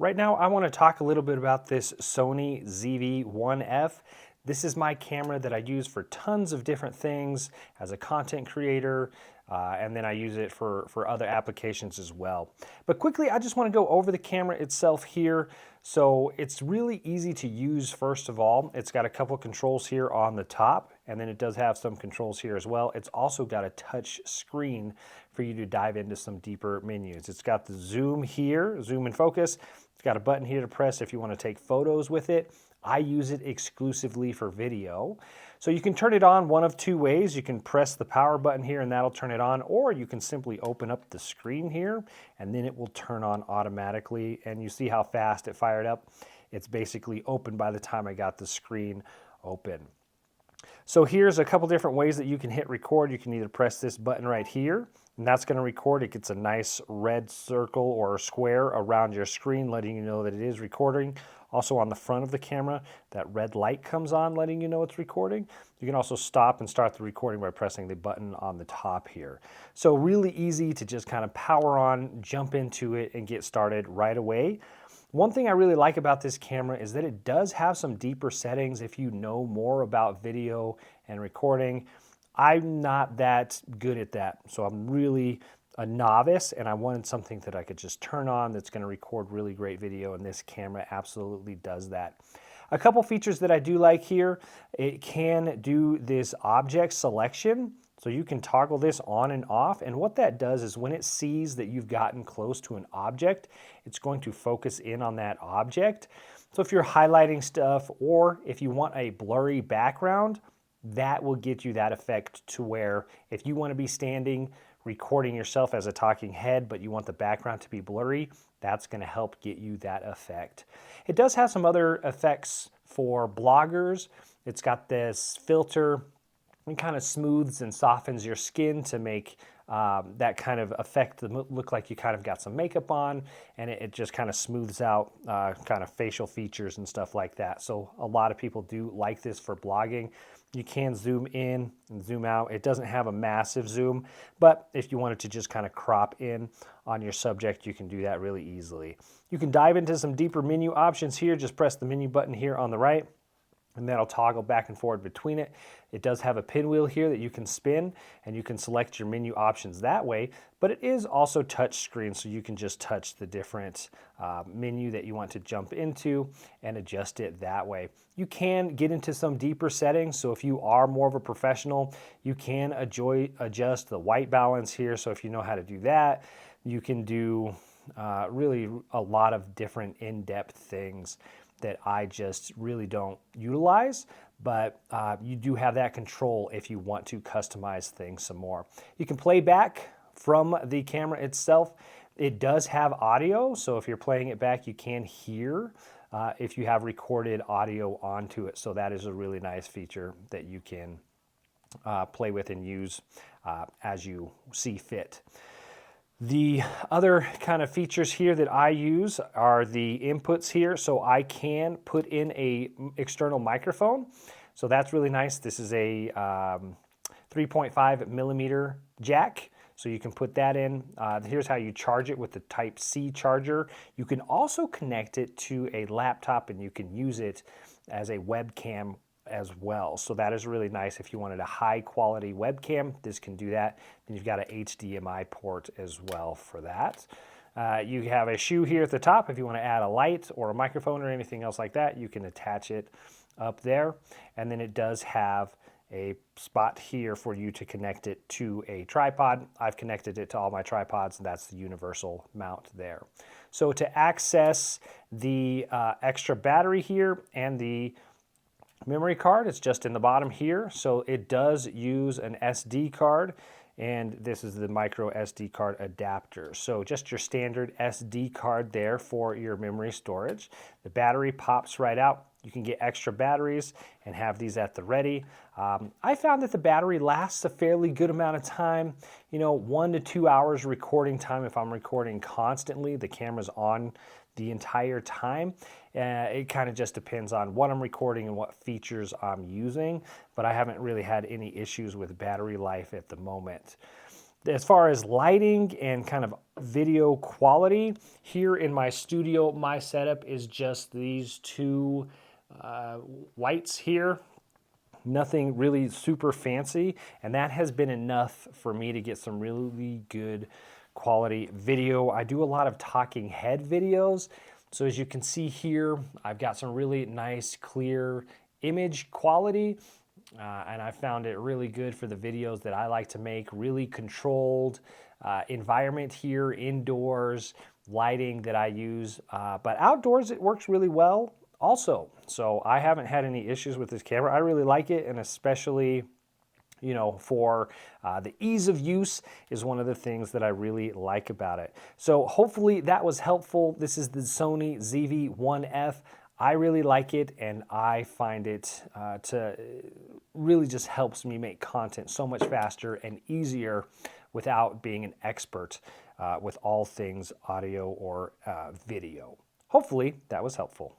Right now, I want to talk a little bit about this Sony ZV-1F. This is my camera that I use for tons of different things as a content creator, and then I use it for other applications as well. But quickly, I just want to go over the camera itself here. So it's really easy to use, first of all. It's got a couple controls here on the top, and then it does have some controls here as well. It's also got a touch screen for you to dive into some deeper menus. It's got the zoom here, zoom and focus. It's got a button here to press if you want to take photos with it. I use it exclusively for video. So you can turn it on one of two ways. You can press the power button here and that'll turn it on, or you can simply open up the screen here and then it will turn on automatically. And you see how fast it fired up. It's basically open by the time I got the screen open. So here's a couple different ways that you can hit record. You can either press this button right here, and that's going to record. It gets a nice red circle or square around your screen, letting you know that it is recording. Also on the front of the camera, that red light comes on, letting you know it's recording. You can also stop and start the recording by pressing the button on the top here. So really easy to just kind of power on, jump into it, and get started right away. One thing I really like about this camera is that it does have some deeper settings if you know more about video and recording. I'm not that good at that, so I'm really a novice, and I wanted something that I could just turn on that's going to record really great video, and this camera absolutely does that. A couple features that I do like here, it can do this object selection. So you can toggle this on and off, and what that does is when it sees that you've gotten close to an object, it's going to focus in on that object. So if you're highlighting stuff or if you want a blurry background, that will get you that effect to where if you want to be standing recording yourself as a talking head but you want the background to be blurry, that's going to help get you that effect. It does have some other effects for bloggers. It's got this filter. It kind of smooths and softens your skin to make that kind of effect look like you kind of got some makeup on, and it just kind of smooths out kind of facial features and stuff like that. So a lot of people do like this for blogging. You can zoom in and zoom out. It doesn't have a massive zoom, but if you wanted to just kind of crop in on your subject, you can do that really easily. You can dive into some deeper menu options here. Just press the menu button here on the right, and that'll toggle back and forth between it. It does have a pinwheel here that you can spin, and you can select your menu options that way, but it is also touch screen, so you can just touch the different menu that you want to jump into and adjust it that way. You can get into some deeper settings, so if you are more of a professional, you can adjust the white balance here, so if you know how to do that, you can do really a lot of different in-depth things that I just really don't utilize, but you do have that control if you want to customize things some more. You can play back from the camera itself. It does have audio, so if you're playing it back, you can hear if you have recorded audio onto it. So that is a really nice feature that you can play with and use as you see fit. The other kind of features here that I use are the inputs here. So I can put in a external microphone. So that's really nice. This is a 3.5 millimeter jack. So you can put that in. Here's how you charge it with the Type-C charger. You can also connect it to a laptop and you can use it as a webcam as well. So that is really nice if you wanted a high quality webcam. This can do that. Then you've got a HDMI port as well for that. You have a shoe here at the top. If you want to add a light or a microphone or anything else like that, you can attach it up there. And then it does have a spot here for you to connect it to a tripod. I've connected it to all my tripods, and that's the universal mount there. So to access the extra battery here and the memory card, it's just in the bottom here. So it does use an SD card, and this is the micro SD card adapter. So just your standard SD card there for your memory storage. The battery pops right out. You can get extra batteries and have these at the ready. I found that the battery lasts a fairly good amount of time, 1 to 2 hours recording time if I'm recording constantly. The camera's on the entire time. It kind of just depends on what I'm recording and what features I'm using, but I haven't really had any issues with battery life at the moment. As far as lighting and kind of video quality, here in my studio, my setup is just these two lights here. Nothing really super fancy, and that has been enough for me to get some really good quality video. I do a lot of talking head videos, so as you can see here, I've got some really nice clear image quality, and I found it really good for the videos that I like to make. Really controlled environment here, indoors, lighting that I use, but outdoors it works really well also. So I haven't had any issues with this camera. I really like it, and especially, you know, for the ease of use is one of the things that I really like about it. So hopefully that was helpful. This is the Sony ZV-1F. I really like it, and I find it to really just helps me make content so much faster and easier without being an expert with all things audio or video. Hopefully that was helpful.